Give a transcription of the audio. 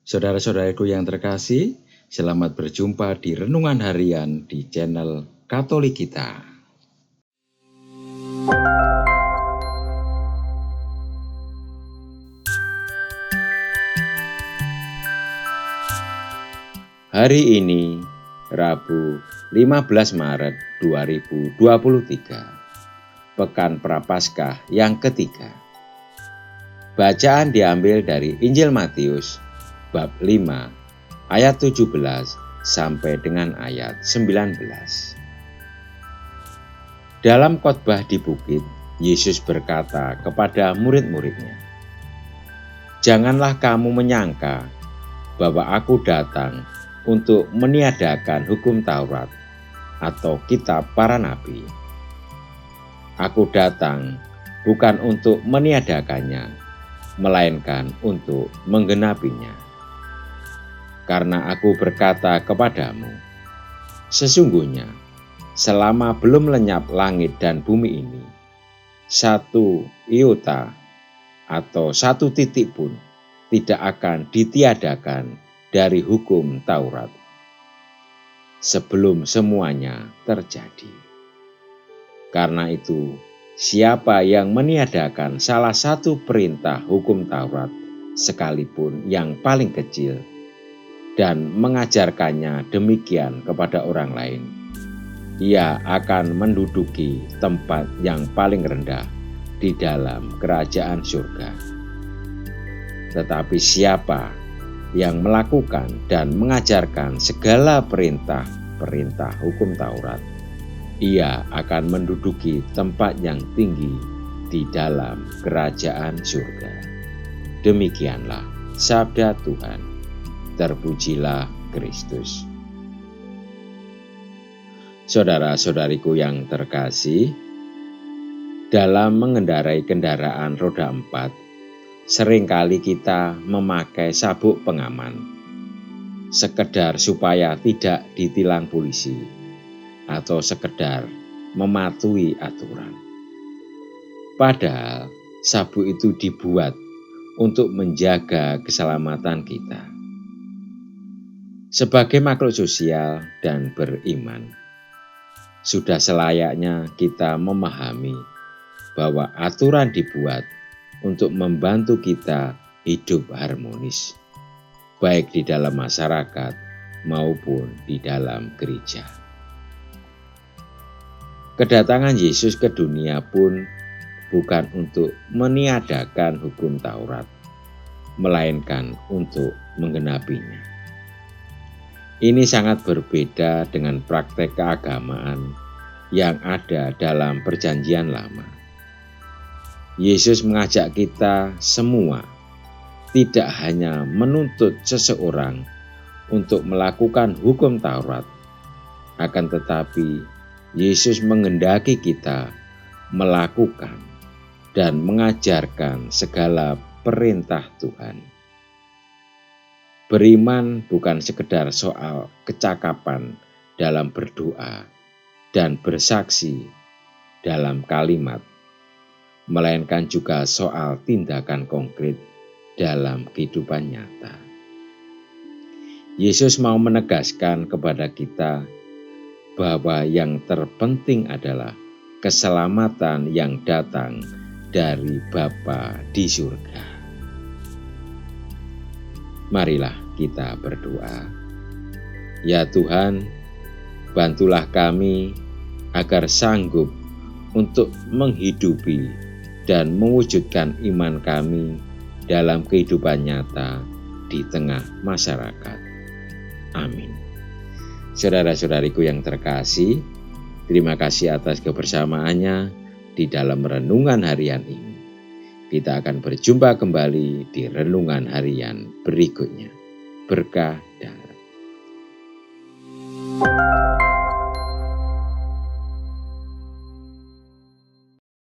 Saudara-saudaraku yang terkasih, selamat berjumpa di Renungan Harian di channel Katolik kita. Hari ini, Rabu 15 Maret 2023, Pekan Prapaskah yang ketiga. Bacaan diambil dari Injil Matius, bab 5, ayat 17 sampai dengan ayat 19. Dalam khotbah di bukit, Yesus berkata kepada murid-muridnya, "Janganlah kamu menyangka bahwa aku datang untuk meniadakan hukum Taurat atau kitab para nabi. Aku datang bukan untuk meniadakannya, melainkan untuk menggenapinya. Karena aku berkata kepadamu, sesungguhnya selama belum lenyap langit dan bumi ini, satu iota atau satu titik pun tidak akan ditiadakan dari hukum Taurat sebelum semuanya terjadi. Karena itu, siapa yang meniadakan salah satu perintah hukum Taurat, sekalipun yang paling kecil, dan mengajarkannya demikian kepada orang lain, ia akan menduduki tempat yang paling rendah di dalam kerajaan surga. Tetapi siapa yang melakukan dan mengajarkan segala perintah hukum Taurat, ia akan menduduki tempat yang tinggi di dalam kerajaan surga." Demikianlah sabda Tuhan. Terpujilah Kristus. Saudara-saudariku yang terkasih, dalam mengendarai kendaraan roda 4, seringkali kita memakai sabuk pengaman, sekedar supaya tidak ditilang polisi, atau sekedar mematuhi aturan. Padahal sabuk itu dibuat untuk menjaga keselamatan kita. Sebagai makhluk sosial dan beriman, sudah selayaknya kita memahami bahwa aturan dibuat untuk membantu kita hidup harmonis, baik di dalam masyarakat maupun di dalam gereja. Kedatangan Yesus ke dunia pun bukan untuk meniadakan hukum Taurat, melainkan untuk menggenapinya. Ini sangat berbeda dengan praktek keagamaan yang ada dalam Perjanjian Lama. Yesus mengajak kita semua tidak hanya menuntut seseorang untuk melakukan hukum Taurat, akan tetapi Yesus menghendaki kita melakukan dan mengajarkan segala perintah Tuhan. Beriman bukan sekedar soal kecakapan dalam berdoa dan bersaksi dalam kalimat, melainkan juga soal tindakan konkret dalam kehidupan nyata. Yesus mau menegaskan kepada kita bahwa yang terpenting adalah keselamatan yang datang dari Bapa di surga. Marilah kita berdoa. Ya Tuhan, bantulah kami agar sanggup untuk menghidupi dan mewujudkan iman kami dalam kehidupan nyata di tengah masyarakat. Amin. Saudara-saudariku yang terkasih, terima kasih atas kebersamaannya di dalam renungan harian ini. Kita akan berjumpa kembali di renungan harian berikutnya. Berkah dan